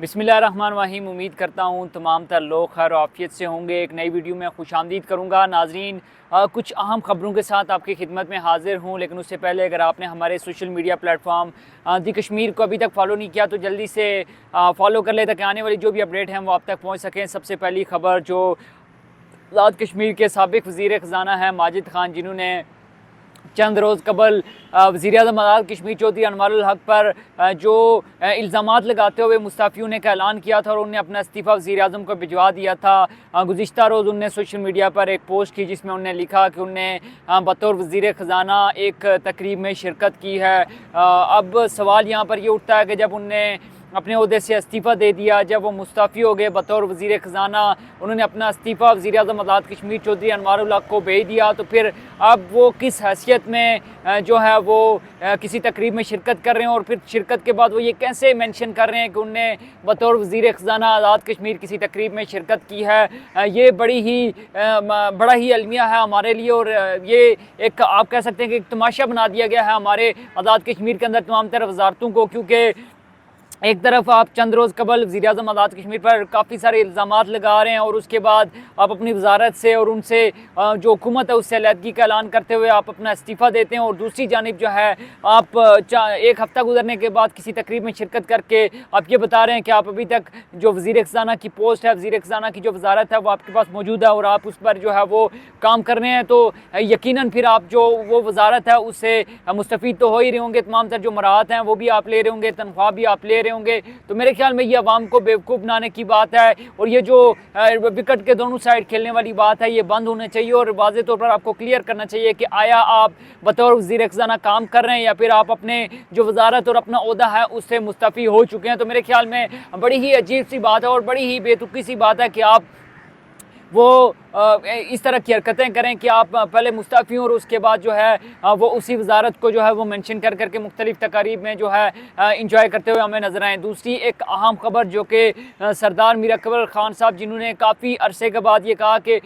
बिस्मिल्लाहिर्रहमानिर्रहीम। उम्मीद करता हूँ तमाम तर लोग खैर आफियत से होंगे। एक नई वीडियो में खुशामदीद करूँगा। नाजरीन, कुछ अहम ख़बरों के साथ आपकी खिदमत में हाज़िर हूँ, लेकिन उससे पहले अगर आपने हमारे सोशल मीडिया प्लेटफॉर्म दी कश्मीर को अभी तक फ़ॉलो नहीं किया तो जल्दी से फ़ॉलो कर ले, ताकि आने वाली जो भी अपडेट हैं वो आप तक पहुँच सकें। सबसे पहली खबर जो आज़ाद कश्मीर के साबिक़ वज़ीर ख़ज़ाना हैं माजिद ख़ान, जिन्होंने चंद रोज़ कबल वज़ीर-ए-आज़म आज़ाद कश्मीर चौधरी अनवारुल हक पर जो इल्ज़ामात लगाते हुए मुस्तफ़ी होने का ऐलान किया था और उन्हें अपना इस्तीफ़ा वज़ीर-ए-आज़म को भिजवा दिया था। गुज़िश्ता रोज़ उन्होंने सोशल मीडिया पर एक पोस्ट की जिसमें उन्होंने लिखा कि उन्होंने बतौर वज़ीर ख़ज़ाना एक तकरीब में शिरकत की है। अब सवाल यहाँ पर ये उठता है कि जब उन्होंने अपने ओहदे से इस्तीफ़ा दे दिया, जब वो मुस्तफ़ी हो गए बतौर वज़ीर ख़ज़ाना, उन्होंने अपना इस्तीफ़ा वज़ीर-ए-आज़म आज़ाद कश्मीर चौधरी अनवारुल हक को भेज दिया, तो फिर अब वो किस हैसियत में जो है वो किसी तकरीब में शिरकत कर रहे हैं, और फिर शिरकत के बाद वो ये कैसे मेंशन कर रहे हैं कि उनने बतौर वज़ीर ख़ज़ाना आज़ाद कश्मीर किसी तकरीब में शिरकत की है। ये बड़ा ही अलमिया है हमारे लिए, और ये एक आप कह सकते हैं कि एक तमाशा बना दिया गया है हमारे आज़ाद कश्मीर के अंदर तमाम तरह वज़ारतों को, क्योंकि एक तरफ आप चंद रोज़ कबल वज़ीर-ए-आज़म आज़ाद कश्मीर पर काफ़ी सारे इल्ज़ामात लगा रहे हैं, और उसके बाद आप अपनी वज़ारत से और उनसे जो हुकूमत है उससे अलहदगी का ऐलान करते हुए आप अपना इस्तीफ़ा देते हैं, और दूसरी जानिब जो है आप एक हफ़्ता गुजरने के बाद किसी तकरीब में शिरकत करके आप ये बता रहे हैं कि आप अभी तक जो वज़ीर ख़ज़ाना की पोस्ट है, वज़ीर ख़ज़ाना की जो वज़ारत है वो आपके पास मौजूद है और आप उस पर जो है वो काम कर रहे हैं। तो यकीनन फिर आप जो वो वज़ारत है उससे मुस्तफ़ीद तो हो ही रहे होंगे, तमाम तर जो मराहत हैं वो भी आप ले रहे होंगे, तनख्वाह भी आप ले रहे होंगे। तो मेरे ख्याल में ये अवाम को बेवकूफ़ बनाने की बात है, और ये जो विकेट के दोनों साइड खेलने वाली बात है ये बंद होना चाहिए, और वाज़े तौर पर आपको क्लियर करना चाहिए कि आया आप बतौर वज़ीर ख़ज़ाना काम कर रहे हैं या फिर आप अपने जो वज़ारत और अपना ओहदा है उससे मुस्तफ़ी हो चुके हैं। तो मेरे ख्याल में बड़ी ही अजीब सी बात है और बड़ी ही बेतुकी सी बात है कि आप वो इस तरह की हरकतें करें कि आप पहले मुस्तफ़ी और उसके बाद जो है वो उसी वज़ारत को जो है वो मेंशन कर करके मुख्तलिफ़ तकारीब में जो है इंजॉय करते हुए हमें नज़र आएँ। दूसरी एक अहम ख़बर जो कि सरदार मीर अकबर ख़ान साहब, जिन्होंने काफ़ी अरसे के बाद ये कहा कि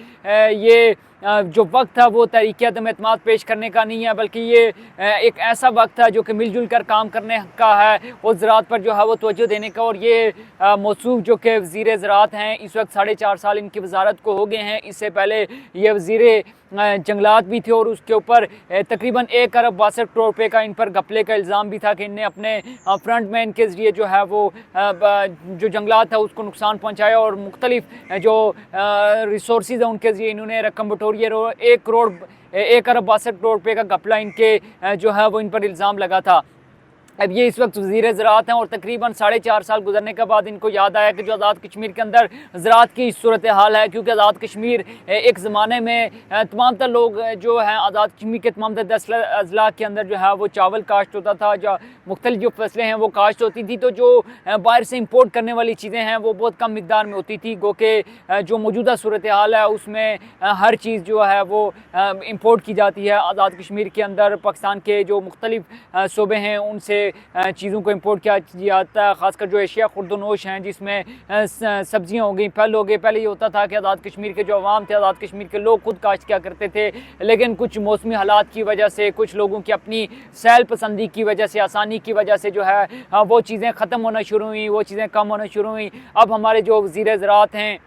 ये जो वक्त है वो तहरीक-ए-अदम एतमाद पेश करने का नहीं है, बल्कि ये एक ऐसा वक्त है जो कि मिलजुल कर काम करने का है और ज़राअत पर जो है वो तवज्जो देने का। और ये मौसूफ़ जो कि वज़ीर ज़राअत हैं इस वक्त 4.5 साल इनकी वज़ारत को हो गए हैं। इससे पहले ये वज़ीर जंगलात भी थे और उसके ऊपर तकरीबन 1 अरब 62 करोड़ रुपये का इन पर घपले का इल्ज़ाम भी था कि इनने अपने फ्रंट मैन के ज़रिए जो है वो जो जंगलात है उसको नुकसान पहुँचाया, और मुख्तलिफ़ जो रिसोर्सेज हैं उनके ज़रिए इन्होंने रकम बटोरी है, और 1 अरब 62 करोड़ रुपये का घपला इनके जो है वो इन पर इल्ज़ाम लगा था। अब ये इस वक्त वज़ीर ज़राअत हैं और तकरीबन 4.5 साल गुजरने के बाद इनको याद आया कि जो आज़ाद कश्मीर के अंदर ज़राअत की सूरत हाल है, क्योंकि आज़ाद कश्मीर एक ज़माने में तमाम तर लोग जो हैं आज़ाद कश्मीर के तमाम तर 10 अज़ला के अंदर जो है वो चावल काश्त होता था, जो मुख्तलिफ जो फसलें हैं वो काश्त होती थी, तो जो बाहर से इम्पोर्ट करने वाली चीज़ें हैं वो बहुत कम मिकदार में होती थी। गो के जो मौजूदा सूरत हाल है उसमें हर चीज़ जो है वो इम्पोर्ट की जाती है। आज़ाद कश्मीर के अंदर पाकिस्तान के जो मुख्तलिफ सूबे हैं उनसे चीज़ों को इंपोर्ट किया जाता है, ख़ासकर जो एशिया खुर्दनोश हैं जिसमें सब्जियां हो गई, फल हो गए। पहले ये होता था कि आज़ाद कश्मीर के जो अवाम थे, आज़ाद कश्मीर के लोग खुद काश्त किया करते थे, लेकिन कुछ मौसमी हालात की वजह से, कुछ लोगों की अपनी सैल पसंदी की वजह से, आसानी की वजह से जो है वो चीज़ें ख़त्म होना शुरू हुई, वो चीज़ें कम होना शुरू हुई। अब हमारे जो वज़ीर ज़राअत हैं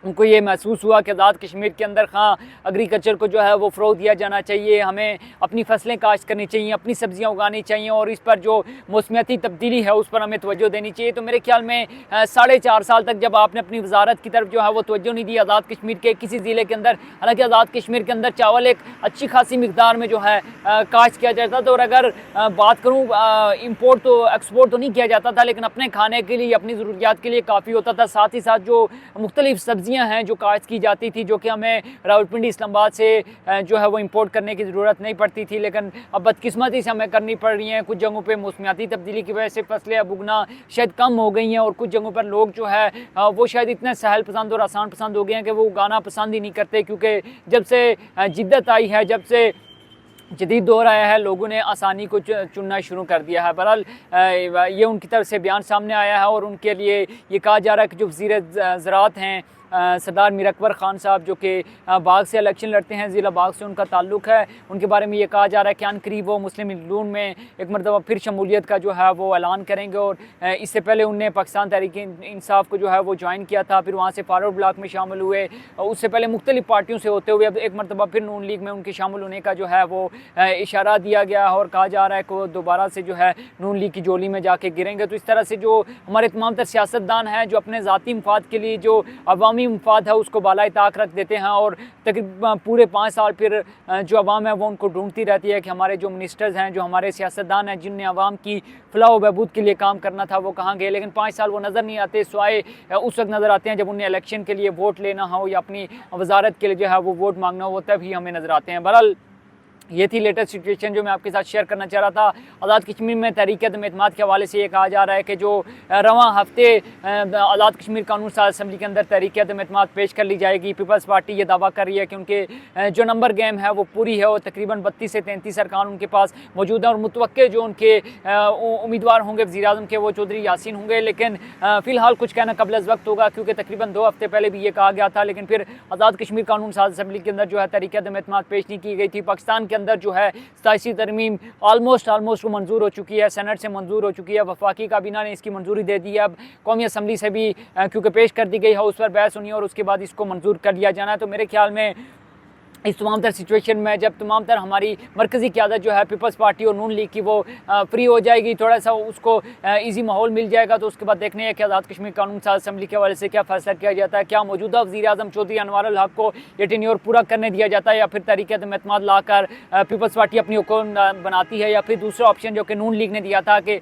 उनको ये महसूस हुआ कि आज़ाद कश्मीर के अंदर एग्रीकल्चर को जो है वो फ़रोग़ दिया जाना चाहिए, हमें अपनी फसलें काश्त करनी चाहिए, अपनी सब्ज़ियाँ उगानी चाहिए, और इस पर जो मौसमियाती तब्दीली है उस पर हमें तवज्जो देनी चाहिए। तो मेरे ख्याल में 4.5 साल तक जब आपने अपनी वज़ारत की तरफ जो है वो तवज्जो नहीं दी आज़ाद कश्मीर के किसी ज़िले के अंदर, हालाँकि आज़ाद कश्मीर के अंदर चावल एक अच्छी खासी मिकदार में जो है काश्त किया जाता था, और अगर बात करूँ इम्पोर्ट तो एक्सपोर्ट तो नहीं किया जाता था, लेकिन अपने खाने के लिए, अपनी ज़रूरियात के लिए काफ़ी होता था। साथ ही साथ जो मुख्तलिफ सब्ज़ियाँ हैं जो काश्त की जाती थी, जो कि हमें रावलपिंडी इस्लामाबाद से जो है वो इंपोर्ट करने की ज़रूरत नहीं पड़ती थी, लेकिन अब बदकिस्मती से हमें करनी पड़ रही हैं। कुछ जगहों पे मौसमियाती तब्दीली की वजह से फसलें अब उगना शायद कम हो गई हैं, और कुछ जगहों पर लोग जो है वो शायद इतने सहल पसंद और आसान पसंद हो गए हैं कि वो उगाना पसंद ही नहीं करते, क्योंकि जब से जिद्दत आई है, जब से जदीद दौर आया है, लोगों ने आसानी को चुनना शुरू कर दिया है। बहरहाल ये उनकी तरफ से बयान सामने आया है, और उनके लिए ये कहा जा रहा है कि जो वज़ीर ज़राअत हैं सरदार मीर अकबर ख़ान साहब जो कि बाग से इलेक्शन लड़ते हैं, ज़िला बाग से उनका ताल्लुक़ है, उनके बारे में ये कहा जा रहा है कि अनकरीब वो मुस्लिम लीग में एक मरतबा फिर शमूलियत का जो है वो ऐलान करेंगे। और इससे पहले उनने पाकिस्तान तहरीक इंसाफ को जो है वो ज्वाइन किया था, फिर वहाँ से फारूक ब्लॉक में शामिल हुए, उससे पहले मुख्तलिफ पार्टियों से होते हुए अब एक मरतबा फिर नून लीग में उनके शामिल होने का जो है वो इशारा दिया गया और कहा जा रहा है कि वो दोबारा से जो है नून लीग की जोली में जाके गिरेंगे। तो इस तरह से जो हमारे तमाम तर सियासतदान हैं जो अपने ज़ाती मफाद के लिए जो अवामी मफाद है उसको बालाए ताक रख देते हैं और तकरीबन पूरे 5 साल फिर जो अवाम है वो उनको ढूंढती रहती है कि हमारे जो मिनिस्टर्स हैं, जो हमारे सियासतदान हैं जिनने अवाम की फलाह व बहबूद के लिए काम करना था वो कहाँ गए। लेकिन 5 साल वो नज़र नहीं आते, स्वाए उस वक्त नज़र आते हैं जब उन्हें इलेक्शन के लिए वोट लेना हो या अपनी वजारत के लिए जो है वो वोट मांगना हो, तभी हमें नज़र आते हैं। बहरहाल ये थी लेटेस्ट सिचुएशन जो मैं आपके साथ शेयर करना चाह रहा था। आज़ाद कश्मीर में तहरीक-ए-एतमाद के हवाले से ये कहा जा रहा है कि जो रवां हफ्ते आज़ाद कश्मीर कानून साज असम्बली के अंदर तहरीक-ए-एतमाद पेश कर ली जाएगी। पीपल्स पार्टी ये दावा कर रही है कि उनके जो नंबर गेम है वो पूरी है और तकरीबन 32 से 33 अरकान उनके पास मौजूद हैं और मुतवक्के जो उनके उम्मीदवार होंगे वज़ीर-ए-आज़म के वो चौधरी यासीन होंगे। लेकिन फ़िलहाल कुछ कहना कबल वक्त होगा क्योंकि तकरीबन 2 हफ्ते पहले भी ये कहा गया था, लेकिन फिर आज़ाद कश्मीर कानून साज असम्बली के अंदर जो है तहरीक-ए-एतमाद पेश नहीं की गई थी। पाकिस्तान के अंदर जो है 87 तरमीम ऑलमोस्ट वो मंजूर हो चुकी है, सेनेट से मंजूर हो चुकी है, वफाकी काबीना ने इसकी मंजूरी दे दी है। अब कौमी असम्बली से भी क्योंकि पेश कर दी गई है, उस पर बहस होनी है और उसके बाद इसको मंजूर कर लिया जाना है। तो मेरे ख्याल में इस तमाम तर सिचुएशन में जब तमाम तर हमारी मरकज़ी क़यादत जो है पीपल्स पार्टी और नून लीग की वो फ्री हो जाएगी, थोड़ा सा उसको इजी माहौल मिल जाएगा, तो उसके बाद देखने हैं कि आज़ाद कश्मीर कानून साज असम्बली के हवाले से क्या फ़ैसला किया जाता है। क्या मौजूदा वज़ीर-ए-आज़म चौधरी अनवारुल हक को ये टेन्योर पूरा करने दिया जाता है या फिर तहरीक-ए-एतमाद लाकर पीपल्स पार्टी अपनी हुकूमत बनाती है, या फिर दूसरा ऑप्शन जो कि नून लीग ने दिया था कि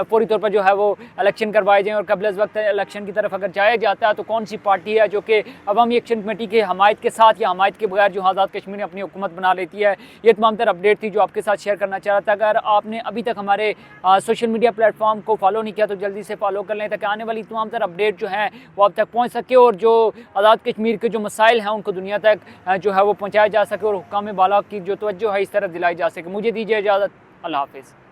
फौरी तौर पर जो है वो इलेक्शन करवाए जाएँ और कबल वक्त इलेक्शन की तरफ अगर जाया जाता है तो कौन सी पार्टी है जो कि अवामी एक्शन कमेटी की हमायत के साथ या हमायत के बगैर जो आज़ाद कश्मीर में अपनी हुकूमत बना लेती है। ये तमाम तर अपडेट थी जो आपके साथ शेयर करना चाह रहा था। अगर आपने अभी तक हमारे सोशल मीडिया प्लेटफॉर्म को फॉलो नहीं किया तो जल्दी से फॉलो कर लें ताकि आने वाली तमाम तर अपडेट जो हैं वो आप तक पहुँच सके और जो आज़ाद कश्मीर के जो मसाइल हैं उनको दुनिया तक जो है वो पहुँचाया जा सके और हुक्काम बाला की जो तवज्जो है इस तरफ दिलाई जा सके। मुझे दीजिए इजाज़त, अल्लाह हाफ़िज़।